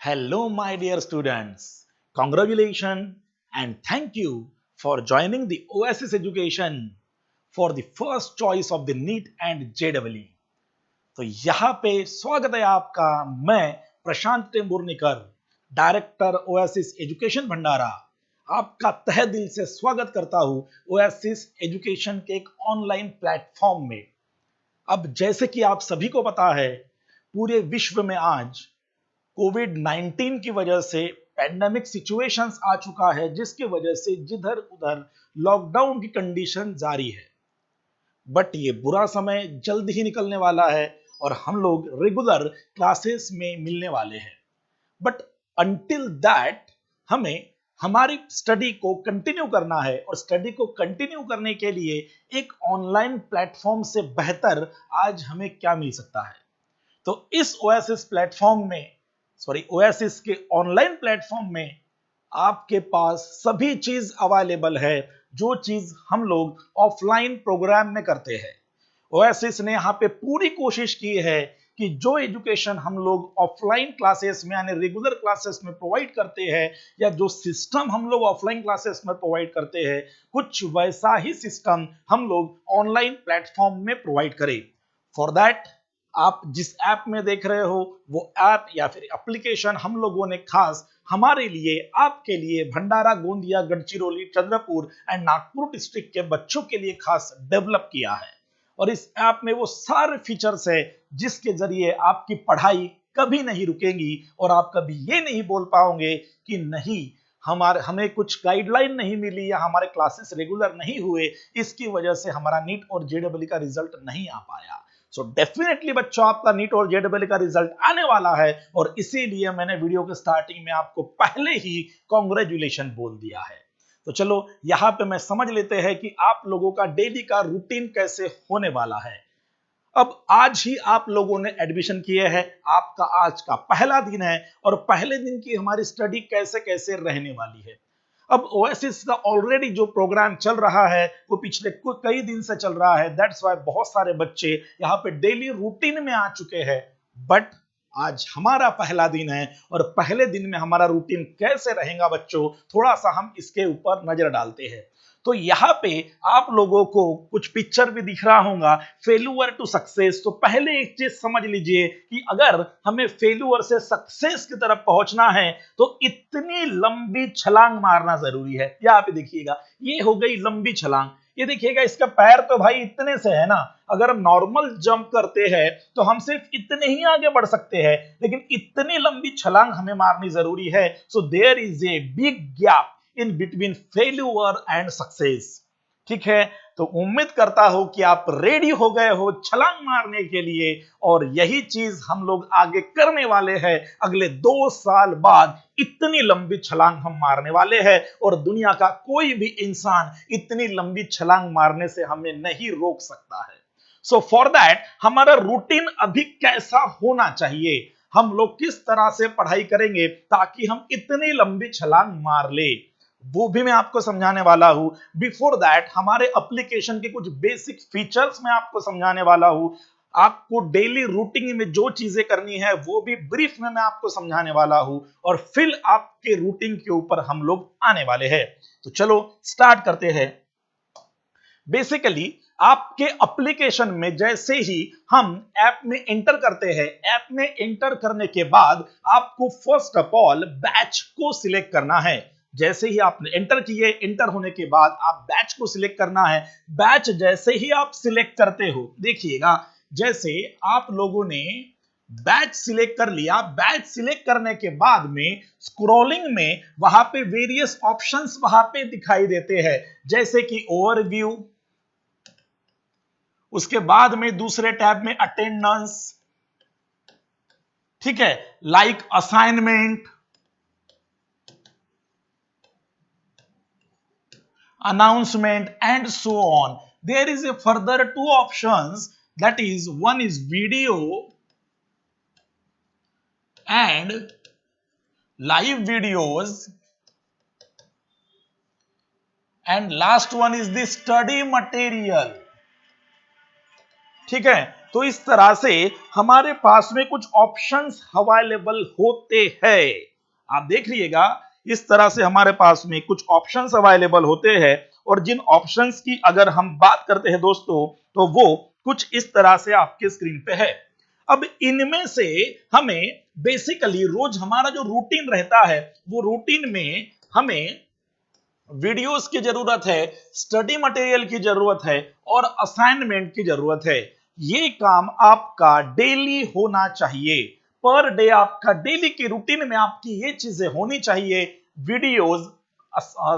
Hello, my dear students. Congratulations and thank you for joining the Oasis Education for the first choice of the NEET and JEE. तो यहाँ पे स्वागत है आपका। मैं प्रशांत टेम्बुर्निकर, director oasis education भंडारा, आपका तहे दिल से स्वागत करता हूँ ओएसिस एजुकेशन के एक ऑनलाइन प्लेटफॉर्म में। अब जैसे कि आप सभी को पता है, पूरे विश्व में आज कोविड 19 की वजह से पैंडेमिक सिचुएशंस आ चुका है, जिसकी वजह से जिधर उधर लॉकडाउन की कंडीशन जारी है। बट ये बुरा समय जल्द ही निकलने वाला है और हम लोग रेगुलर क्लासेस में मिलने वाले हैं। बट अंटिल दैट हमें हमारी स्टडी को कंटिन्यू करना है और स्टडी को कंटिन्यू करने के लिए एक ऑनलाइन प्लेटफॉर्म से बेहतर आज हमें क्या मिल सकता है। तो इस ओएसिस प्लेटफॉर्म में ओएसिस के ऑनलाइन प्लेटफॉर्म में आपके पास सभी चीज अवेलेबल है जो चीज हम लोग ऑफलाइन प्रोग्राम में करते हैं। ओएसिस ने यहाँ पे पूरी कोशिश की है कि जो एजुकेशन हम लोग ऑफलाइन क्लासेस में यानी रेगुलर क्लासेस में प्रोवाइड करते हैं, या जो सिस्टम हम लोग ऑफलाइन क्लासेस में प्रोवाइड करते हैं, कुछ वैसा ही सिस्टम हम लोग ऑनलाइन प्लेटफॉर्म में प्रोवाइड करें। फॉर दैट आप जिस ऐप में देख रहे हो वो ऐप या फिर एप्लीकेशन हम लोगों ने खास हमारे लिए, आपके लिए, भंडारा, गोंदिया, गढ़चिरौली, चंद्रपुर एंड नागपुर डिस्ट्रिक्ट के बच्चों के लिए खास डेवलप किया है। और इस ऐप में वो सारे फीचर्स है जिसके जरिए आपकी पढ़ाई कभी नहीं रुकेगी और आप कभी ये नहीं बोल पाओगे कि नहीं हमें कुछ गाइडलाइन नहीं मिली या हमारे क्लासेस रेगुलर नहीं हुए, इसकी वजह से हमारा नीट और जेडब्ल्यू का रिजल्ट नहीं आ पाया। सो डेफिनेटली बच्चों, आपका नीट और जेडब्ल्यू का रिजल्ट आने वाला है और इसीलिए मैंने वीडियो के स्टार्टिंग में आपको पहले ही कॉन्ग्रेचुलेशन बोल दिया है। तो चलो यहां पे मैं समझ लेते हैं कि आप लोगों का डेली का रूटीन कैसे होने वाला है। अब आज ही आप लोगों ने एडमिशन किए हैं, आपका आज का पहला दिन है और पहले दिन की हमारी स्टडी कैसे कैसे रहने वाली है। अब ओएसिस का ऑलरेडी जो प्रोग्राम चल रहा है वो पिछले कई दिन से चल रहा है। दैट्स वाई बहुत सारे बच्चे यहाँ पे डेली रूटीन में आ चुके हैं। बट आज हमारा पहला दिन है और पहले दिन में हमारा रूटीन कैसे रहेगा बच्चों, थोड़ा सा हम इसके ऊपर नजर डालते हैं। तो यहाँ पे आप लोगों को कुछ पिक्चर भी दिख रहा होगा, फेल्यूअर टू सक्सेस। तो पहले एक चीज समझ लीजिए कि अगर हमें फेल्यूअर से सक्सेस की तरफ पहुंचना है तो इतनी लंबी छलांग मारना जरूरी है। यहाँ पे देखिएगा, ये हो गई लंबी छलांग। ये देखिएगा, इसका पैर तो भाई इतने से है ना। अगर हम नॉर्मल जंप करते हैं तो हम सिर्फ इतने ही आगे बढ़ सकते हैं, लेकिन इतनी लंबी छलांग हमें मारनी जरूरी है। So there is a big gap in between failure and success. ठीक है, तो उम्मीद करता हूं कि आप रेडी हो गए हो छलांग मारने के लिए और यही चीज हम लोग आगे करने वाले हैं। अगले 2 साल बाद इतनी लंबी छलांग हम मारने वाले हैं और दुनिया का कोई भी इंसान इतनी लंबी छलांग मारने से हमें नहीं रोक सकता है। सो फॉर दैट हमारा रूटीन अभी कैसा होना चाहिए, हम लोग किस तरह से पढ़ाई करेंगे ताकि हम इतनी लंबी छलांग मार ले, वो भी मैं आपको समझाने वाला हूं। बिफोर दैट हमारे एप्लीकेशन के कुछ बेसिक फीचर्स मैं आपको समझाने वाला हूं। आपको डेली रूटीन में जो चीजें करनी है वो भी ब्रीफ में मैं आपको समझाने वाला हूं और फिर आपके रूटीन के ऊपर हम लोग आने वाले हैं। तो चलो स्टार्ट करते हैं। बेसिकली आपके एप्लीकेशन में जैसे ही हम ऐप में एंटर करते हैं, ऐप में एंटर करने के बाद आपको फर्स्ट ऑफ ऑल बैच को सिलेक्ट करना है। जैसे ही आपने एंटर किए, एंटर होने के बाद आप बैच को सिलेक्ट करना है। बैच जैसे ही आप सिलेक्ट करते हो, देखिएगा जैसे आप लोगों ने बैच सिलेक्ट कर लिया, बैच सिलेक्ट करने के बाद में स्क्रॉलिंग में वहां पे वेरियस ऑप्शंस वहां पे दिखाई देते हैं, जैसे कि ओवरव्यू, उसके बाद में दूसरे टैब में अटेंडेंस, ठीक है, like assignment, announcement and so on. There is a further 2 options, that is one is video and live videos, and last one is the study material. ठीक है, तो इस तरह से हमारे पास में कुछ ऑप्शंस अवेलेबल होते हैं। आप देख लीजिएगा, इस तरह से हमारे पास में कुछ ऑप्शंस अवेलेबल होते हैं, और जिन ऑप्शंस की अगर हम बात करते हैं दोस्तों, तो वो कुछ इस तरह से आपके स्क्रीन पे है। अब इनमें से हमें बेसिकली रोज हमारा जो रूटीन रहता है, वो रूटीन में हमें वीडियोस की जरूरत है, स्टडी मटेरियल की जरूरत है, और असाइनमेंट की जरूरत है। ये काम आपका डेली होना चाहिए। पर डे आपका डेली की रूटीन में आपकी ये चीजें होनी चाहिए, videos,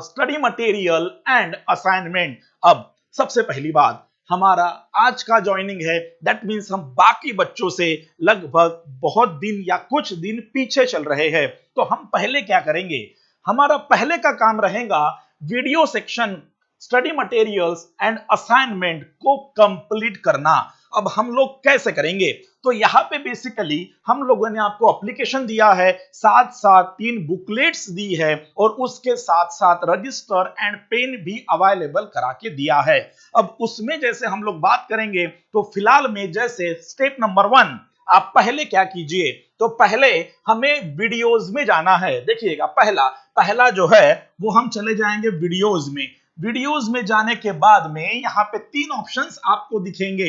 study material and assignment. अब सबसे पहली बात, हमारा आज का ज्वाइनिंग है, दैट मींस हम बाकी बच्चों से लगभग बहुत दिन या कुछ दिन पीछे चल रहे हैं। तो हम पहले क्या करेंगे, हमारा पहले का काम रहेगा video section, study materials and assignment को कंप्लीट करना। अब हम लोग कैसे करेंगे, तो यहां पे बेसिकली हम लोगों ने आपको एप्लीकेशन दिया है, साथ साथ 3 बुकलेट्स दी है, और उसके साथ साथ रजिस्टर एंड पेन भी अवेलेबल करा के दिया है। अब उसमें जैसे हम लोग बात करेंगे, तो फिलहाल में जैसे स्टेप नंबर 1, आप पहले क्या कीजिए, तो पहले हमें वीडियोस में जाना है। देखिएगा, पहला पहला जो है वो हम चले जाएंगे वीडियोस में। वीडियोस में जाने के बाद में यहां पे 3 ऑप्शंस आपको दिखेंगे।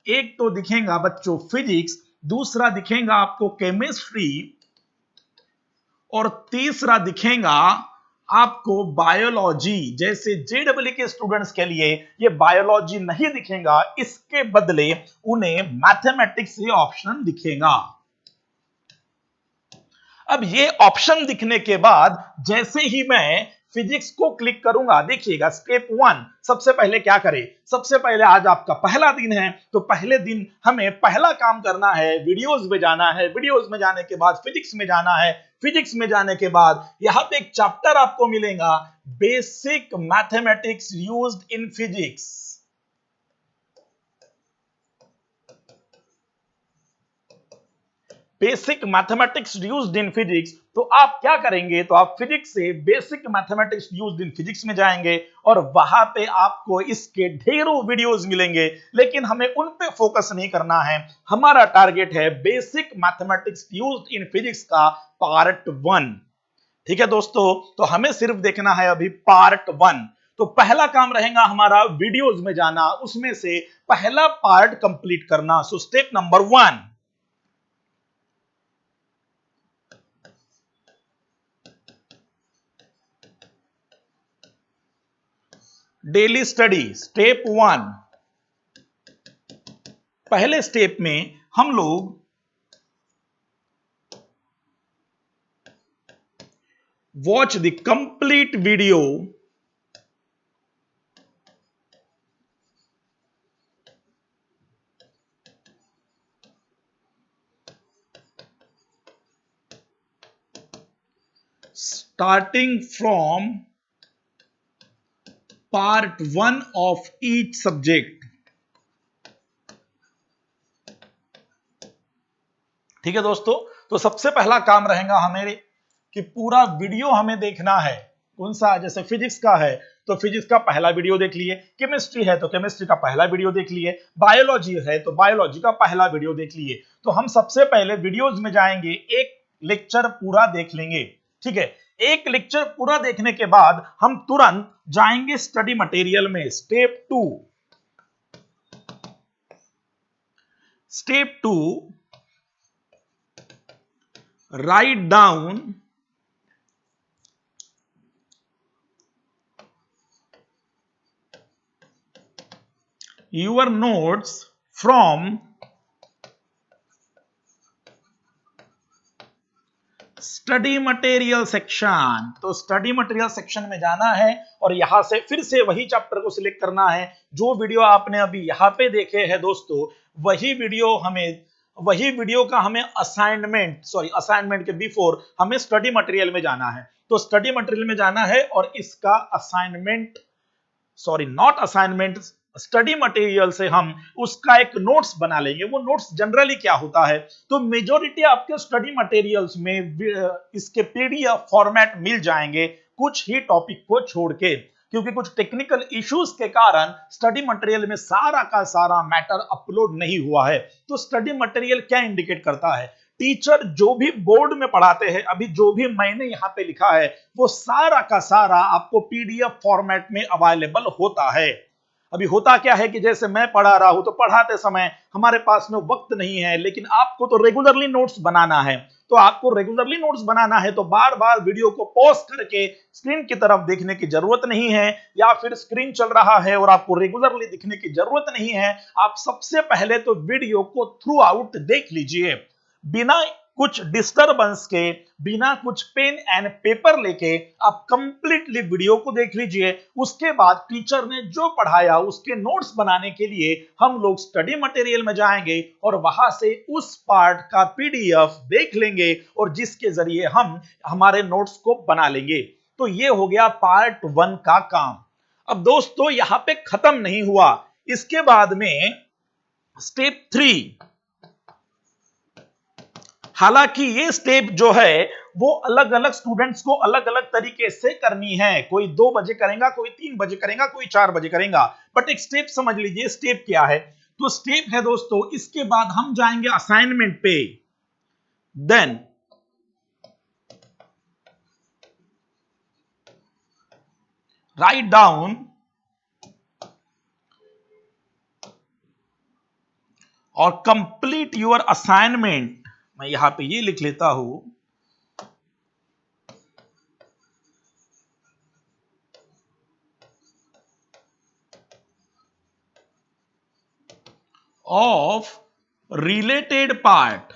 एक तो दिखेगा बच्चों फिजिक्स, दूसरा दिखेगा आपको केमिस्ट्री, और तीसरा दिखेगा आपको बायोलॉजी। जैसे जेडब्ल्यू के स्टूडेंट्स के लिए ये बायोलॉजी नहीं दिखेगा, इसके बदले उन्हें मैथमेटिक्स ये ऑप्शन दिखेगा। अब ये ऑप्शन दिखने के बाद जैसे ही मैं फिजिक्स को क्लिक करूंगा, देखिएगा स्टेप 1, सबसे पहले क्या करें, सबसे पहले आज आपका पहला दिन है, तो पहले दिन हमें पहला काम करना है, वीडियोस में जाना है। वीडियोस में जाने के बाद फिजिक्स में जाना है। फिजिक्स में जाने के बाद यहां पे एक चैप्टर आपको मिलेगा, basic mathematics used in physics. Basic mathematics used in physics. तो आप क्या करेंगे, तो आप फिजिक्स से basic mathematics used in physics में जाएंगे, और वहां पे आपको इसके ढेरों वीडियोस मिलेंगे, लेकिन हमें उन पे फोकस नहीं करना है। हमारा टारगेट है basic mathematics used in physics का पार्ट 1। ठीक है दोस्तों, तो हमें सिर्फ देखना है अभी पार्ट 1। तो पहला काम रहेगा हमारा वीडियोस में जाना, उसमें से पहला पार्ट कंप्लीट करना। So step number 1, daily study step 1। पहले स्टेप में हम लोग watch the complete video starting from part 1 of each subject. ठीक है दोस्तों, तो सबसे पहला काम रहेगा हमें कि पूरा वीडियो हमें देखना है। कौन सा, जैसे फिजिक्स का है तो फिजिक्स का पहला वीडियो देख लिए, केमिस्ट्री है तो केमिस्ट्री का पहला वीडियो देख लिए, बायोलॉजी है तो बायोलॉजी का पहला वीडियो देख लिए। तो हम सबसे पहले वीडियोज में जाएंगे, एक लेक्चर पूरा देख लेंगे। ठीक है, एक लेक्चर पूरा देखने के बाद हम तुरंत जाएंगे स्टडी मटेरियल में। Step 2, step 2, write down your notes from study material section. तो स्टडी मटेरियल सेक्शन में जाना है, और यहां से फिर से वही चैप्टर को सिलेक्ट करना है। जो वीडियो आपने अभी यहां पे देखे हैं दोस्तों, वही वीडियो का हमें असाइनमेंट के बिफोर हमें स्टडी मटेरियल में जाना है। तो स्टडी मटेरियल में जाना है, और इसका assignment, not assignment, study material से हम उसका एक नोट्स बना लेंगे। वो नोट्स जनरली क्या होता है, तो मेजॉरिटी आपके स्टडी मटेरियल्स में इसके पीडीएफ फॉर्मेट मिल जाएंगे, कुछ ही टॉपिक को छोड़ के। क्योंकि कुछ टेक्निकल इश्यूज के कारण स्टडी मटेरियल में सारा का सारा मैटर अपलोड नहीं हुआ है। तो स्टडी मटेरियल क्या इंडिकेट करता है? टीचर जो भी बोर्ड में पढ़ाते हैं, अभी जो भी मैंने यहां पे लिखा है वो सारा का सारा आपको पीडीएफ फॉर्मेट में अवेलेबल होता है। अभी होता क्या है कि जैसे मैं पढ़ा रहा हूं तो पढ़ाते समय हमारे पास में वक्त नहीं है, लेकिन आपको तो रेगुलरली नोट्स बनाना है। तो आपको रेगुलरली नोट्स बनाना है तो बार बार वीडियो को पॉज करके स्क्रीन की तरफ देखने की जरूरत नहीं है, या फिर स्क्रीन चल रहा है और आपको रेगुलरली दिखने की जरूरत नहीं है। आप सबसे पहले तो वीडियो को थ्रू आउट देख लीजिए, बिना कुछ डिस्टरबेंस के, बिना कुछ पेन एंड पेपर लेके आप कंप्लीटली वीडियो को देख लीजिए। उसके बाद टीचर ने जो पढ़ाया उसके नोट्स बनाने के लिए हम लोग स्टडी मटेरियल में जाएंगे और वहां से उस पार्ट का पीडीएफ देख लेंगे और जिसके जरिए हम हमारे नोट्स को बना लेंगे। तो ये हो गया पार्ट 1 का काम। अब दोस्तों यहां पे खत्म नहीं हुआ, इसके बाद में स्टेप 3। हालांकि ये स्टेप जो है वो अलग अलग स्टूडेंट्स को अलग अलग तरीके से करनी है, कोई 2 बजे करेगा, कोई 3 बजे करेगा, कोई 4 बजे करेगा, बट एक स्टेप समझ लीजिए स्टेप क्या है। तो स्टेप है दोस्तों, इसके बाद हम जाएंगे असाइनमेंट पे। देन राइट डाउन और कंप्लीट योर असाइनमेंट। मैं यहां पे ये लिख लेता हूं, ऑफ रिलेटेड पार्ट।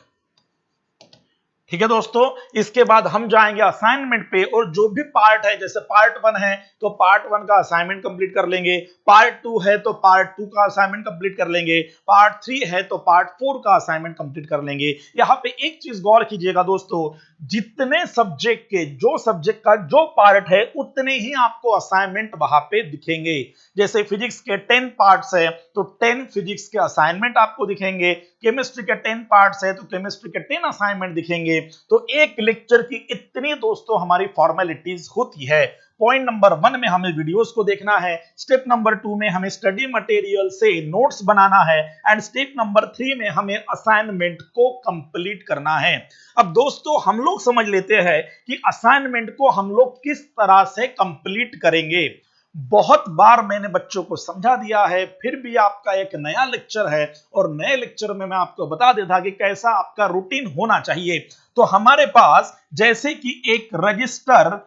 ठीक है दोस्तों, इसके बाद हम जाएंगे असाइनमेंट पे और जो भी पार्ट है, जैसे पार्ट 1 है तो पार्ट 1 का असाइनमेंट कंप्लीट कर लेंगे, पार्ट 2 है तो पार्ट 2 का असाइनमेंट कंप्लीट कर लेंगे, पार्ट 3 है तो पार्ट 4 का असाइनमेंट कंप्लीट कर लेंगे। यहां पे एक चीज गौर कीजिएगा दोस्तों, जितने सब्जेक्ट के जो सब्जेक्ट का जो पार्ट है उतने ही आपको असाइनमेंट वहां पे दिखेंगे। जैसे फिजिक्स के 10 पार्ट्स है तो 10 फिजिक्स के असाइनमेंट आपको दिखेंगे, केमिस्ट्री के 10 पार्ट्स है तो केमिस्ट्री के 10 असाइनमेंट दिखेंगे। तो एक लेक्चर की इतनी दोस्तों हमारी फॉर्मेलिटीज होती है। पॉइंट नंबर 1 में हमें वीडियोस को देखना है, स्टेप नंबर 2 में हमें स्टडी मटेरियल से नोट्स बनाना है, एंड स्टेप नंबर 3 में हमें असाइनमेंट को कंप्लीट करना है। अब दोस्तों हम लोग समझ लेते हैं कि असाइनमेंट को हम लोग किस तरह से कंप्लीट करेंगे। बहुत बार मैंने बच्चों को समझा दिया है, फिर भी आपका एक नया लेक्चर है और नए लेक्चर में मैं आपको बता देता कि कैसा आपका रूटीन होना चाहिए। तो हमारे पास जैसे कि एक रजिस्टर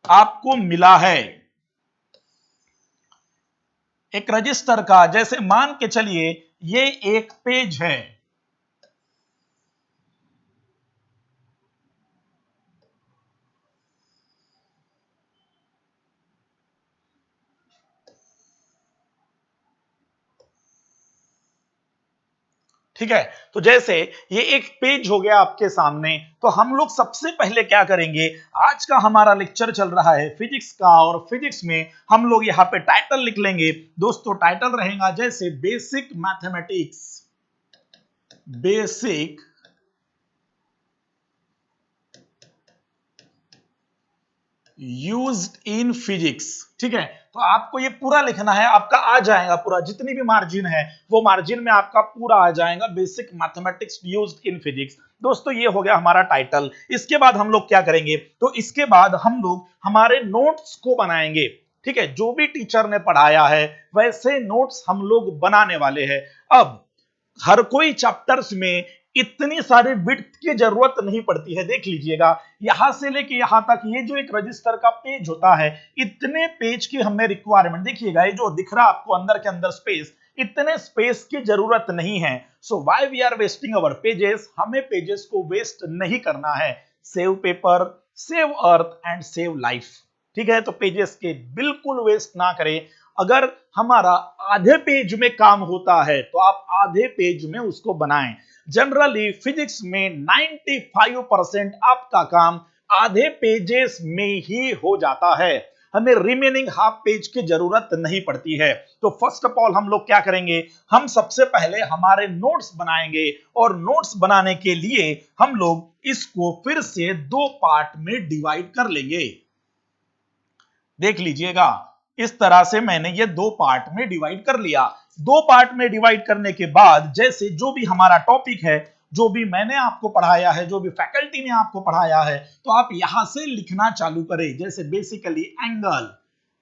आपको मिला है, एक रजिस्टर का, जैसे मान के चलिए ये एक पेज है, ठीक है। तो जैसे ये एक पेज हो गया आपके सामने, तो हम लोग सबसे पहले क्या करेंगे, आज का हमारा लेक्चर चल रहा है फिजिक्स का, और फिजिक्स में हम लोग यहां पे टाइटल लिख लेंगे। दोस्तों टाइटल रहेगा जैसे basic mathematics, basic used in physics. ठीक है, तो आपको ये पूरा लिखना है, आपका आ जाएगा पूरा, जितनी भी मार्जिन है वो मार्जिन में आपका पूरा आ जाएगा, basic mathematics used in physics. दोस्तों ये हो गया हमारा टाइटल। इसके बाद हम लोग क्या करेंगे, तो इसके बाद हम लोग हमारे नोट्स को बनाएंगे। ठीक है, जो भी टीचर ने पढ़ाया है वैसे नोट्स हम लोग बनाने वाले हैं। अब हर कोई चैप्टर्स में इतनी सारी विड्थ की जरूरत नहीं पड़ती है। देख लीजिएगा यहां से लेके यहां तक ये जो एक रजिस्टर का पेज होता है, इतने पेज की हमें रिक्वायरमेंट, देखिएगा ये जो दिख रहा है आपको अंदर के अंदर स्पेस, इतने स्पेस की जरूरत नहीं है। So why we are wasting our pages, हमें पेजेस को वेस्ट नहीं करना है। Save paper, save earth and save life. ठीक है, तो पेजेस के बिल्कुल वेस्ट ना करें। अगर हमारा आधे पेज में काम होता है तो आप आधे पेज में उसको बनाएं। जनरली फिजिक्स में 95% आपका काम आधे पेजेस में ही हो जाता है, हमें रिमेनिंग हाफ पेज की जरूरत नहीं पड़ती है। तो फर्स्ट ऑफ ऑल हम लोग क्या करेंगे, हम सबसे पहले हमारे नोट्स बनाएंगे, और नोट्स बनाने के लिए हम लोग इसको फिर से 2 पार्ट में डिवाइड कर लेंगे। देख लीजिएगा इस तरह से मैंने ये दो पार्ट में डिवाइड कर लिया। दो पार्ट में डिवाइड करने के बाद जैसे जो भी हमारा टॉपिक है, जो भी मैंने आपको पढ़ाया है, जो भी फैकल्टी ने आपको पढ़ाया है, तो आप यहां से लिखना चालू करें। जैसे बेसिकली एंगल,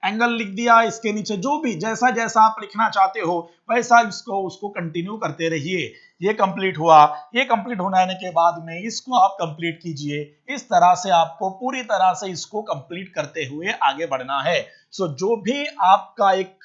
एंगल लिख दिया, इसके नीचे जो भी जैसा जैसा आप लिखना चाहते हो वैसा इसको उसको कंटिन्यू करते रहिए। ये कंप्लीट हुआ। ये कंप्लीट होने के बाद में इसको आप कंप्लीट कीजिए। इस तरह से आपको पूरी तरह से इसको कंप्लीट करते हुए आगे बढ़ना है। सो जो भी आपका एक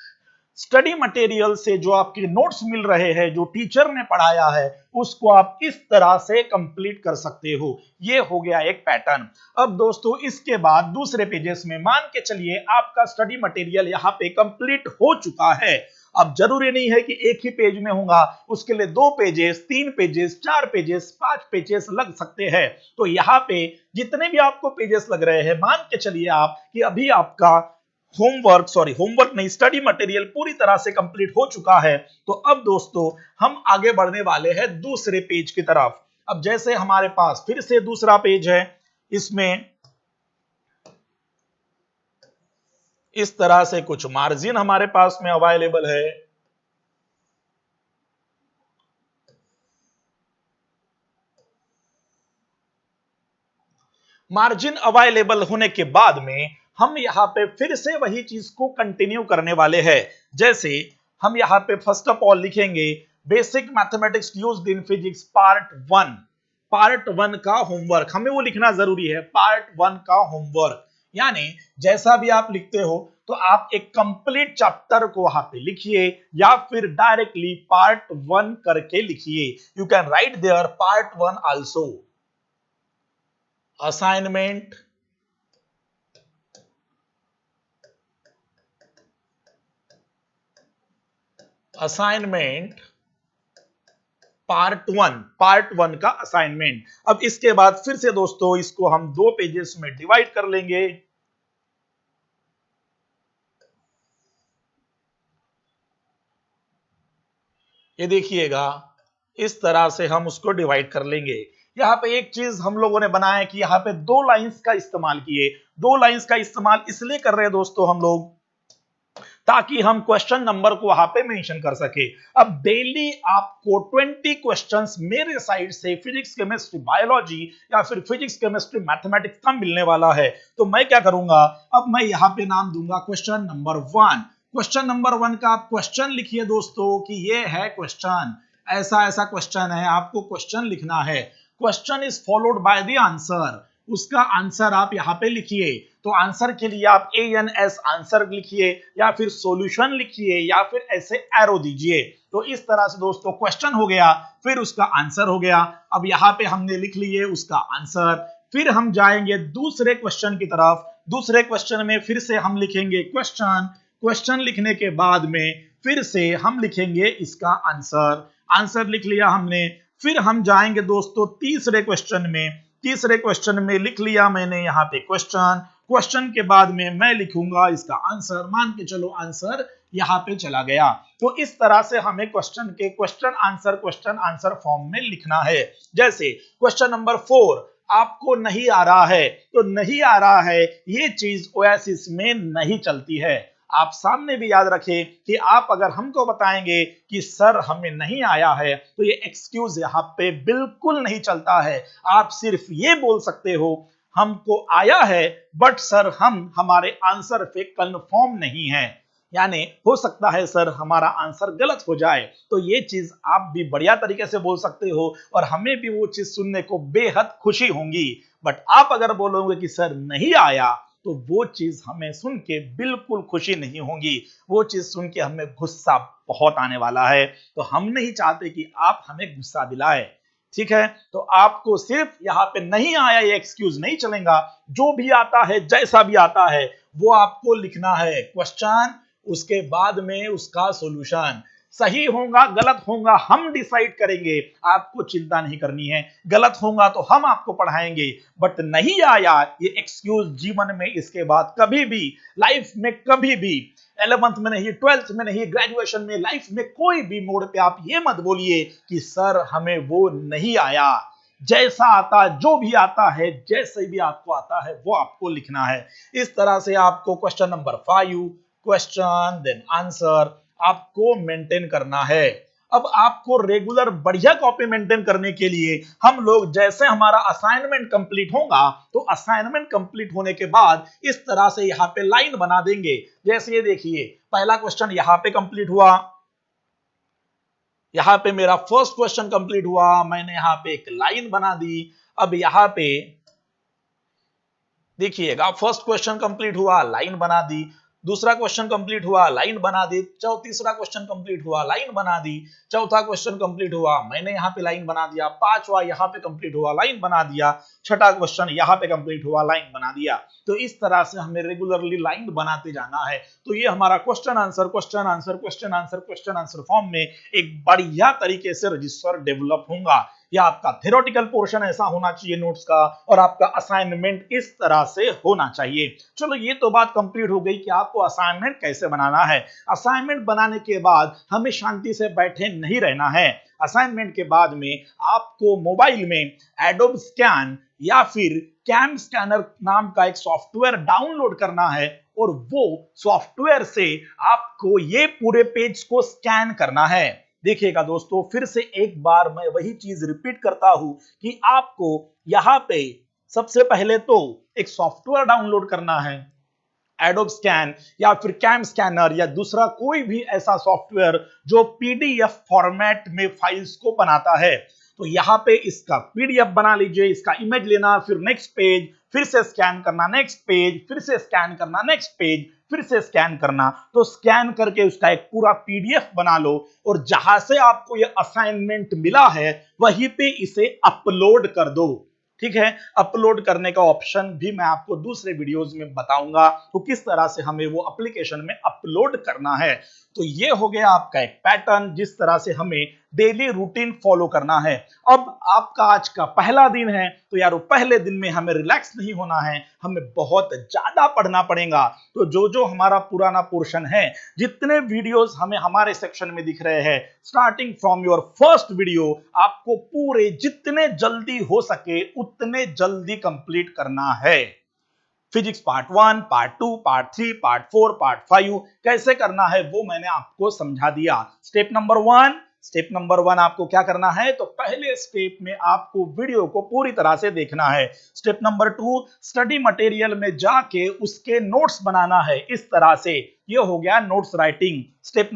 स्टडी मटेरियल से जो आपके नोट्स मिल रहे हैं, जो टीचर ने पढ़ाया है, उसको आप इस तरह से कंप्लीट कर सकते हो। ये हो गया एक पैटर्न। अब दोस्तों इसके बाद दूसरे पेजेस में मान के चलिए आपका स्टडी मटेरियल यहाँ पे कंप्लीट हो चुका है। अब जरूरी नहीं है कि एक ही पेज में होगा, उसके लिए 2 पेजेस, 3 पेजेस, 4 पेजेस, 5 पेजेस लग सकते हैं। तो यहाँ पे जितने भी आपको पेजेस लग रहे हैं, मान के चलिए आप कि अभी आपका होमवर्क नहीं, स्टडी मटेरियल पूरी तरह से कंप्लीट हो चुका है। तो अब दोस्तों हम आगे बढ़ने वाले हैं दूसरे पेज की तरफ। अब जैसे हमारे पास फिर से दूसरा पेज है, इसमें इस तरह से कुछ मार्जिन हमारे पास में अवेलेबल है। मार्जिन अवेलेबल होने के बाद में हम यहाँ पे फिर से वही चीज को कंटिन्यू करने वाले हैं। जैसे हम यहाँ पे फर्स्ट ऑफ ऑल लिखेंगे basic mathematics used in physics part one का होमवर्क। हमें वो लिखना जरूरी है, पार्ट 1 का होमवर्क। यानी जैसा भी आप लिखते हो तो आप एक कंप्लीट चैप्टर को वहां पे लिखिए या फिर डायरेक्टली पार्ट 1 करके लिखिए। You can write there part 1 also. Assignment part one का असाइनमेंट। अब इसके बाद फिर से दोस्तों इसको हम 2 पेजेस में डिवाइड कर लेंगे। ये देखिएगा, इस तरह से हम उसको डिवाइड कर लेंगे। यहाँ पे एक चीज हम लोगों ने बनाया कि यहाँ पे 2 लाइंस का इस्तेमाल किए। 2 लाइंस का इस्तेमाल इसलिए कर रहे हैं दोस्तों हम लोग, ताकि हम क्वेश्चन नंबर को वहां पे मेंशन कर सके। अब डेली आपको 20 क्वेश्चंस मेरे साइड से फिजिक्स, केमिस्ट्री, बायोलॉजी या फिर फिजिक्स, केमिस्ट्री, मैथमेटिक्स का मिलने वाला है। तो मैं क्या करूंगा, अब मैं यहाँ पे नाम दूंगा क्वेश्चन नंबर 1। क्वेश्चन नंबर 1 का आप क्वेश्चन लिखिए दोस्तों कि ये है क्वेश्चन, ऐसा ऐसा क्वेश्चन है, आपको क्वेश्चन लिखना है। Question is followed by the answer, उसका आंसर आप यहाँ पे लिखिए। तो आंसर के लिए आप ANS आंसर लिखिए या फिर सॉल्यूशन लिखिए या फिर ऐसे एरो दीजिए। तो इस तरह से दोस्तों क्वेश्चन हो गया, फिर उसका आंसर हो गया। अब यहाँ पे हमने लिख लिए उसका आंसर। फिर हम जाएंगे दूसरे क्वेश्चन की तरफ। दूसरे क्वेश्चन में फिर से हम लिखेंगे क्वेश्चन। क्वेश्चन लिखने के बाद में फिर से हम लिखेंगे इसका आंसर। आंसर लिख लिया हमने। फिर हम जाएंगे दोस्तों तीसरे क्वेश्चन में। तीसरे क्वेश्चन में लिख लिया मैंने यहाँ पे क्वेश्चन। क्वेश्चन के बाद में मैं लिखूंगा इसका आंसर। मान के चलो आंसर यहाँ पे चला गया। तो इस तरह से हमें क्वेश्चन आंसर फॉर्म में लिखना है। जैसे क्वेश्चन नंबर 4 आपको नहीं आ रहा है, तो नहीं आ रहा है ये चीज ओएसिस में नहीं चलती है। आप सामने भी याद रखें कि आप अगर हमको बताएंगे कि सर हमें नहीं आया है, तो ये एक्सक्यूज यहाँ पे बिल्कुल नहीं चलता है। आप सिर्फ ये बोल सकते हो हमको आया है बट सर हम हमारे आंसर पे कंफर्म नहीं है, यानी हो सकता है सर हमारा आंसर गलत हो जाए। तो ये चीज आप भी बढ़िया तरीके से बोल सकते हो और हमें भी वो चीज सुनने को बेहद खुशी होंगी। बट आप अगर बोलोगे कि सर नहीं आया, तो वो चीज हमें सुन के बिल्कुल खुशी नहीं होगी, वो चीज सुन के हमें गुस्सा बहुत आने वाला है। तो हम नहीं चाहते कि आप हमें गुस्सा दिलाए। ठीक है, तो आपको सिर्फ यहाँ पे नहीं आया ये एक्सक्यूज नहीं चलेगा। जो भी आता है, जैसा भी आता है, वो आपको लिखना है क्वेश्चन, उसके बाद में उसका सॉल्यूशन। सही होगा गलत होगा हम डिसाइड करेंगे, आपको चिंता नहीं करनी है। गलत होगा तो हम आपको पढ़ाएंगे, बट नहीं आया ये एक्सक्यूज जीवन में इसके बाद कभी भी, लाइफ में कभी भी, 11th में नहीं, 12th में नहीं, ग्रेजुएशन में, लाइफ में कोई भी मोड़ पे आप ये मत बोलिए कि सर हमें वो नहीं आया। जैसा आता, जो भी आता है, जैसे भी आपको आता है वो आपको लिखना है। इस तरह से आपको question number 5, question then answer आपको मेंटेन करना है। अब आपको रेगुलर बढ़िया कॉपी मेंटेन करने के लिए हम लोग जैसे हमारा असाइनमेंट कंप्लीट होगा तो असाइनमेंट कंप्लीट होने के बाद इस तरह से यहां पे लाइन बना देंगे। जैसे ये देखिए पहला क्वेश्चन यहां पे कंप्लीट हुआ, यहां पे मेरा फर्स्ट क्वेश्चन कंप्लीट हुआ, मैंने यहां पे एक लाइन बना दी। अब यहां पे देखिएगा फर्स्ट क्वेश्चन कंप्लीट हुआ, लाइन बना दी, दूसरा क्वेश्चन कंप्लीट हुआ, लाइन बना दी, तीसरा क्वेश्चन कंप्लीट हुआ, लाइन बना दी, चौथा क्वेश्चन कंप्लीट हुआ, मैंने यहां पे लाइन बना दिया, पांचवा यहां पे कंप्लीट हुआ, लाइन बना दिया, छठा क्वेश्चन यहां पे कंप्लीट हुआ, लाइन बना दिया। तो इस तरह से हमें रेगुलरली लाइन बनाते जाना है। तो ये हमारा question answer question answer question answer question answer form में एक बढ़िया तरीके से रजिस्टर डेवलप होगा। या आपका थ्योरेटिकल पोर्शन ऐसा होना चाहिए नोट्स का, और आपका असाइनमेंट इस तरह से होना चाहिए। चलो ये तो बात कंप्लीट हो गई कि आपको असाइनमेंट कैसे बनाना है। असाइनमेंट बनाने के बाद हमें शांति से बैठे नहीं रहना है। असाइनमेंट के बाद में आपको मोबाइल में एडोब स्कैन या फिर कैम स्कैनर नाम का एक सॉफ्टवेयर डाउनलोड करना है, और वो सॉफ्टवेयर से आपको ये पूरे पेज को स्कैन करना है। देखिएगा दोस्तों, फिर से एक बार मैं वही चीज रिपीट करता हूं कि आपको यहां पे सबसे पहले तो एक सॉफ्टवेयर डाउनलोड करना है, एडोब स्कैन या फिर कैम स्कैनर या दूसरा कोई भी ऐसा सॉफ्टवेयर जो पीडीएफ फॉर्मेट में फाइल्स को बनाता है। तो यहां पे इसका पीडीएफ बना लीजिए, इसका इमेज लेना, फिर नेक्स्ट पेज, फिर से स्कैन करना, नेक्स्ट पेज, फिर से स्कैन करना, नेक्स्ट पेज, फिर से स्कैन करना। तो स्कैन करके उसका एक पूरा पीडीएफ बना लो, और जहां से आपको ये असाइनमेंट मिला है वहीं पे इसे अपलोड कर दो। ठीक है, अपलोड करने का ऑप्शन भी मैं आपको दूसरे वीडियोस में बताऊंगा तो किस तरह से हमें वो एप्लीकेशन में अपलोड करना है। तो ये हो गया आपका एक पैटर्न जिस तरह से हमें डेली रूटीन फॉलो करना है। अब आपका आज का पहला दिन है, तो यार पहले दिन में हमें रिलैक्स नहीं होना है, हमें बहुत ज्यादा पढ़ना पड़ेगा। तो जो जो हमारा पुराना पोर्शन है, जितने वीडियोस हमें हमारे सेक्शन में दिख रहे हैं, starting from your first video, आपको पूरे जितने जल्दी हो सके उतने जल्दी कंप्लीट करना है। Physics part 1, part 2, part 3, part 4, part 5 कैसे करना है वो मैंने आपको समझा दिया। स्टेप नंबर वन आपको क्या करना है, तो पहले स्टेप में आपको वीडियो को पूरी तरह से देखना है। स्टेप नंबर 2 स्टडी मटेरियल में जाके उसके नोट्स बनाना है। इस तरह से ये हो गया नोट्स राइटिंग। स्टेप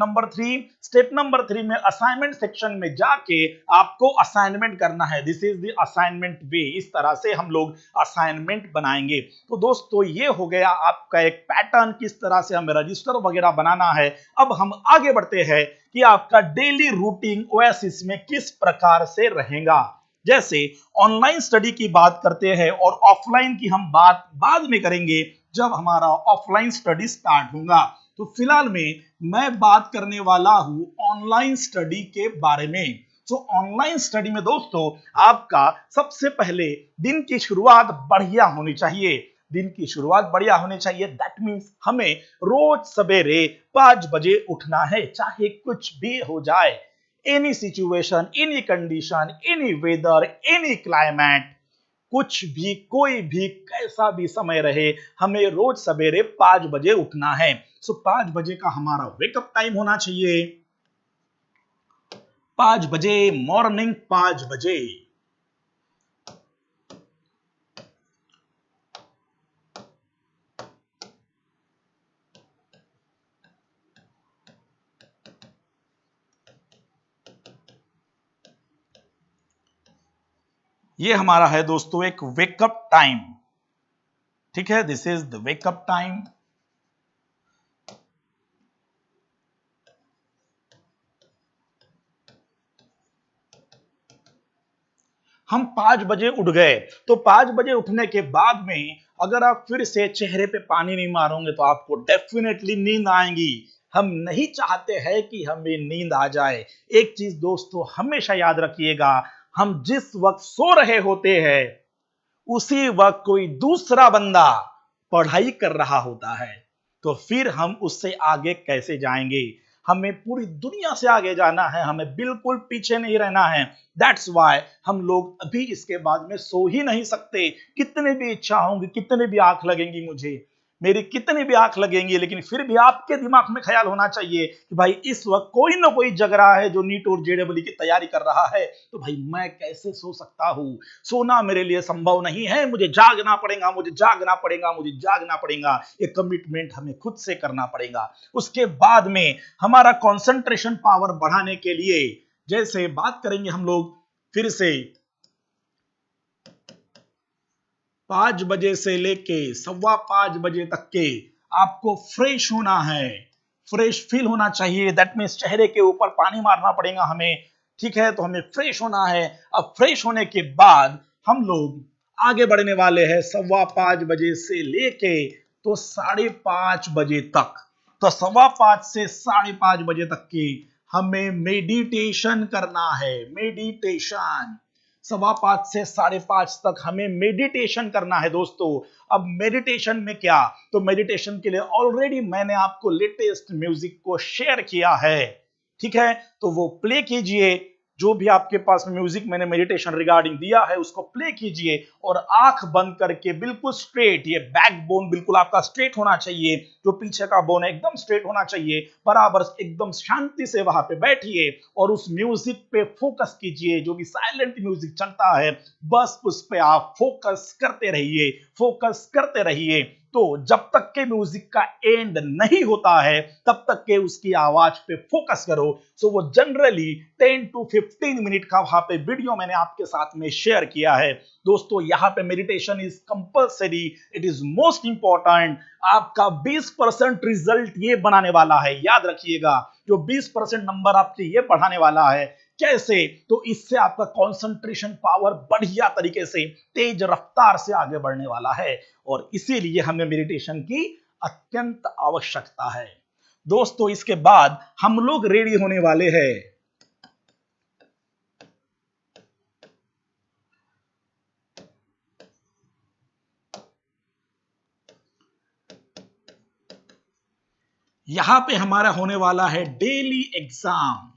नंबर 3 में असाइनमेंट सेक्शन में जाके आपको असाइनमेंट करना है। दिस इज द असाइनमेंट वे। इस तरह से हम लोग असाइनमेंट बनाएंगे। तो दोस्तों ये हो गया आपका एक पैटर्न, किस तरह से हमें रजिस्टर वगैरह बनाना है। अब हम आगे बढ़ते हैं कि आपका डेली रूटीन ओएसिस में किस प्रकार से रहेगा। जैसे ऑनलाइन स्टडी की बात करते हैं और ऑफलाइन की हम बात बाद में करेंगे जब हमारा ऑफलाइन स्टडी स्टार्ट होगा। तो फिलहाल में मैं बात करने वाला हूं ऑनलाइन स्टडी के बारे में। तो ऑनलाइन स्टडी में दोस्तों आपका सबसे पहले दिन की शुरुआत बढ़िया होनी चाहिए। दिन की शुरुआत बढ़िया होनी चाहिए, दैट मीन्स हमें रोज सवेरे 5 बजे उठना है, चाहे कुछ भी हो जाए, any situation, any condition, any weather, any climate, कुछ भी, कोई भी, कैसा भी समय रहे, हमें रोज सवेरे 5 बजे उठना है। सो 5 बजे का हमारा वेकअप टाइम होना चाहिए। 5 बजे, मॉर्निंग 5 बजे। ये हमारा है दोस्तों एक वेकअप टाइम। ठीक है, this is the wake up time. हम 5 बजे उठ गए, तो 5 बजे उठने के बाद में अगर आप फिर से चेहरे पे पानी नहीं मारोगे तो आपको डेफिनेटली नींद आएगी। हम नहीं चाहते हैं कि हमें नींद आ जाए। एक चीज दोस्तों हमेशा याद रखिएगा, हम जिस वक्त सो रहे होते हैं उसी वक्त कोई दूसरा बंदा पढ़ाई कर रहा होता है, तो फिर हम उससे आगे कैसे जाएंगे। हमें पूरी दुनिया से आगे जाना है, हमें बिल्कुल पीछे नहीं रहना है। दैट्स वाई हम लोग अभी इसके बाद में सो ही नहीं सकते, कितने भी इच्छा होंगी, कितने भी आंख लगेंगी मुझे, मेरी कितनी भी आंख लगेंगी, लेकिन फिर भी आपके दिमाग में ख्याल होना चाहिए कि भाई इस वक्त कोई ना कोई जग रहा है जो नीट और जेडब्ल्यू की तैयारी कर रहा है, तो भाई मैं कैसे सो सकता हूं? सोना मेरे लिए संभव नहीं है, मुझे जागना पड़ेगा, मुझे जागना पड़ेगा, मुझे जागना पड़ेगा। ये कमिटमेंट हमें खुद से करना पड़ेगा। उसके बाद में हमारा कंसंट्रेशन पावर बढ़ाने के लिए जैसे बात करेंगे हम लोग फिर से 5 बजे से लेके 5:15 बजे तक के आपको फ्रेश होना है, फ्रेश फील होना चाहिए। दैट मीन्स चेहरे के ऊपर पानी मारना पड़ेगा हमें, ठीक है? तो हमें फ्रेश होना है। अब फ्रेश होने के बाद हम लोग आगे बढ़ने वाले हैं 5:15 बजे से लेके तो 5:30 बजे तक। तो 5:15 से 5:30 बजे तक की हमें मेडिटेशन करना है। मेडिटेशन 5:15 से 5:30 तक हमें मेडिटेशन करना है दोस्तों। अब मेडिटेशन में क्या, तो मेडिटेशन के लिए ऑलरेडी मैंने आपको लेटेस्ट म्यूजिक को शेयर किया है, ठीक है? तो वो प्ले कीजिए। जो भी आपके पास म्यूजिक मैंने मेडिटेशन रिगार्डिंग दिया है उसको प्ले कीजिए और आंख बंद करके बिल्कुल स्ट्रेट, ये बैकबोन बिल्कुल आपका स्ट्रेट होना चाहिए, जो पीछे का बोन है एकदम स्ट्रेट होना चाहिए, बराबर एकदम शांति से वहां पे बैठिए और उस म्यूजिक पे फोकस कीजिए। जो भी साइलेंट म्यूजिक चलता है बस उस पे आप फोकस करते रहिए, फोकस करते रहिए। तो जब तक के म्यूजिक का एंड नहीं होता है तब तक के उसकी आवाज पे फोकस करो। सो वो जनरली 10 to 15 मिनट का वहां पे वीडियो मैंने आपके साथ में शेयर किया है दोस्तों। यहाँ पे meditation is compulsory, it is most important. आपका 20% रिजल्ट ये बनाने वाला है, याद रखिएगा। जो 20% नंबर आपके ये बढ़ाने वाला है, कैसे? तो इससे आपका कंसंट्रेशन पावर बढ़िया तरीके से तेज रफ्तार से आगे बढ़ने वाला है और इसीलिए हमें मेडिटेशन की अत्यंत आवश्यकता है दोस्तों। इसके बाद हम लोग रेडी होने वाले हैं यहां पे हमारा होने वाला है डेली एग्जाम,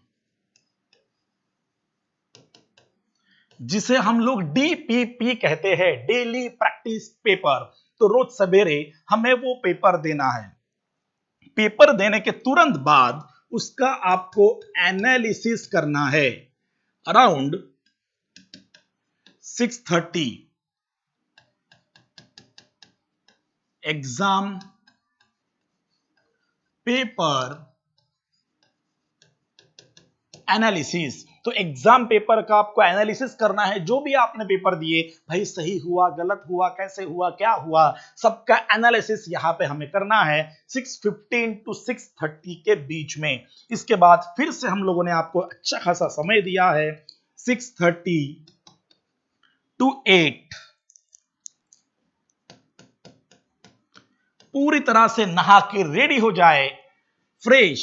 जिसे हम लोग डीपीपी कहते हैं, डेली प्रैक्टिस पेपर। तो रोज सवेरे हमें वो पेपर देना है। पेपर देने के तुरंत बाद उसका आपको एनालिसिस करना है। Around 6:30 exam paper analysis. तो एग्जाम पेपर का आपको एनालिसिस करना है। जो भी आपने पेपर दिए, भाई सही हुआ, गलत हुआ, कैसे हुआ, क्या हुआ, सबका एनालिसिस यहां पे हमें करना है 6:15 to 6:30 के बीच में। इसके बाद फिर से हम लोगों ने आपको अच्छा खासा समय दिया है 6:30 to 8। पूरी तरह से नहा के रेडी हो जाए, फ्रेश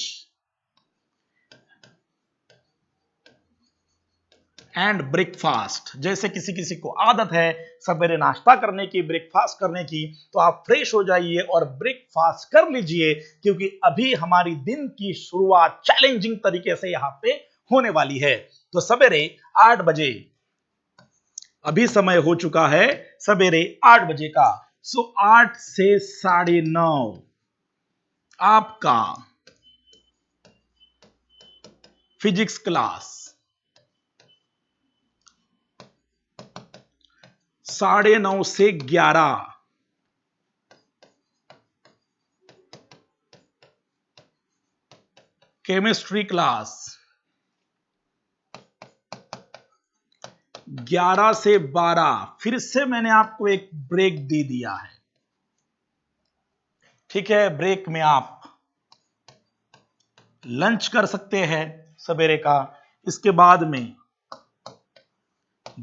एंड ब्रेकफास्ट। जैसे किसी किसी को आदत है सवेरे नाश्ता करने की, ब्रेकफास्ट करने की, तो आप फ्रेश हो जाइए और ब्रेकफास्ट कर लीजिए, क्योंकि अभी हमारी दिन की शुरुआत चैलेंजिंग तरीके से यहां पे होने वाली है। तो सवेरे 8 बजे, अभी समय हो चुका है सवेरे 8 बजे का। सो 8 से 9:30 आपका फिजिक्स क्लास, 9:30 से 11 केमिस्ट्री क्लास, 11 से 12 फिर से मैंने आपको एक ब्रेक दे दिया है, ठीक है? ब्रेक में आप लंच कर सकते हैं सवेरे का। इसके बाद में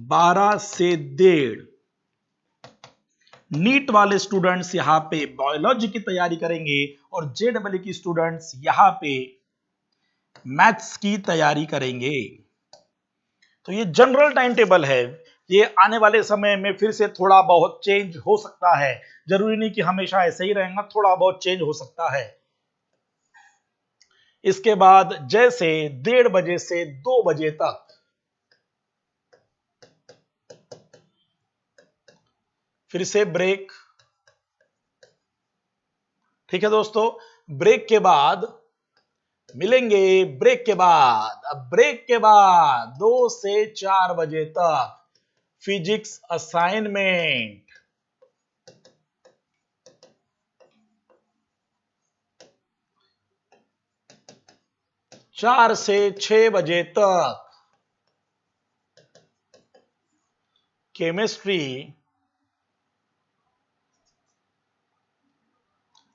12 से 1:30 नीट वाले स्टूडेंट्स यहां पे बायोलॉजी की तैयारी करेंगे और जेडब्ल्यू की स्टूडेंट्स यहां पे मैथ्स की तैयारी करेंगे। तो ये जनरल टाइम टेबल है। ये आने वाले समय में फिर से थोड़ा बहुत चेंज हो सकता है, जरूरी नहीं कि हमेशा ऐसे ही रहेगा, थोड़ा बहुत चेंज हो सकता है। इसके बाद जैसे 1:30 से 2 बजे तक फिर से ब्रेक, ठीक है दोस्तों, ब्रेक के बाद मिलेंगे। ब्रेक के बाद, अब ब्रेक के बाद 2 से 4 बजे तक फिजिक्स असाइनमेंट। 4 से 6 बजे तक केमिस्ट्री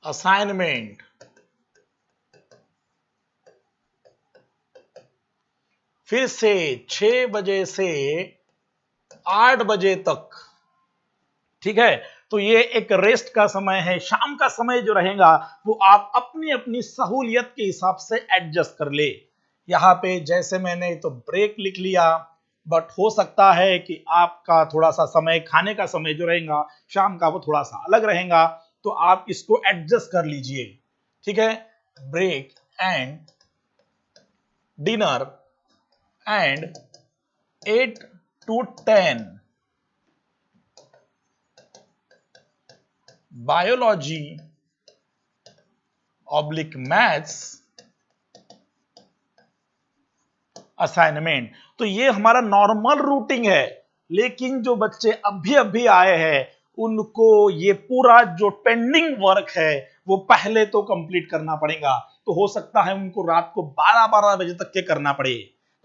असाइनमेंट। फिर से 6 बजे से 8 बजे तक। ठीक है, तो ये एक रेस्ट का समय है। शाम का समय जो रहेगा वो आप अपनी अपनी सहूलियत के हिसाब से एडजस्ट कर ले। यहाँ पे जैसे मैंने तो ब्रेक लिख लिया, बट हो सकता है कि आपका थोड़ा सा समय, खाने का समय जो रहेगा शाम का, वो थोड़ा सा अलग रहेगा, तो आप इसको एडजस्ट कर लीजिए। ठीक है, break and dinner and 8 to 10 biology oblique maths assignment. तो ये हमारा नॉर्मल रूटीन है, लेकिन जो बच्चे अभी अभी आए हैं उनको ये पूरा जो पेंडिंग वर्क है वो पहले तो कंप्लीट करना पड़ेगा। तो हो सकता है उनको रात को 12-12 बजे तक के करना पड़े।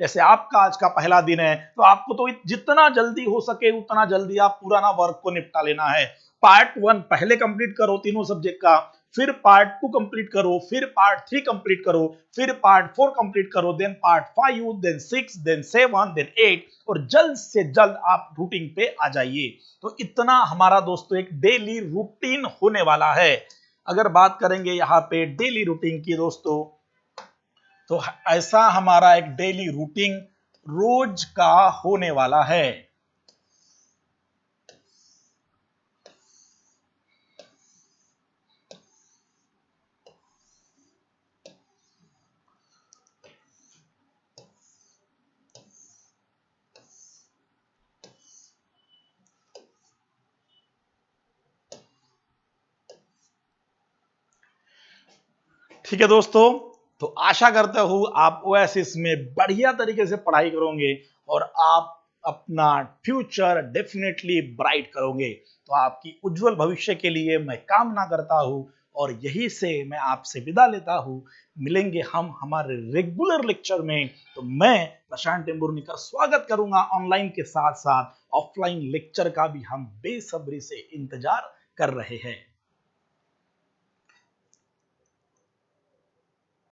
जैसे आपका आज का पहला दिन है, तो आपको तो जितना जल्दी हो सके उतना जल्दी आप पूरा ना वर्क को निपटा लेना है। पार्ट 1 पहले कंप्लीट करो तीनों सब्जेक्ट का, फिर पार्ट 2 कंप्लीट करो, फिर पार्ट 3 कंप्लीट करो, फिर पार्ट 4 कंप्लीट करो, then part 5, then 6, then 7, then 8, और जल्द से जल्द आप रूटीन पे आ जाइए। तो इतना हमारा दोस्तों एक डेली रूटीन होने वाला है। अगर बात करेंगे यहाँ पे डेली रूटीन की दोस्तों, तो ऐसा हमारा एक डेली रूटीन रोज का होने वाला है। ठीक है दोस्तों, तो आशा करता हूं आप ओएसिस में बढ़िया तरीके से पढ़ाई करोगे और आप अपना फ्यूचर डेफिनेटली ब्राइट करोगे। तो आपकी उज्जवल भविष्य के लिए मैं कामना करता हूं, और यही से मैं आपसे विदा लेता हूं। मिलेंगे हम हमारे रेगुलर लेक्चर में। तो मैं प्रशांत टेम्बुर्नीकर स्वागत करूंगा ऑनलाइन के साथ साथ ऑफलाइन लेक्चर का भी हम बेसब्री से इंतजार कर रहे हैं।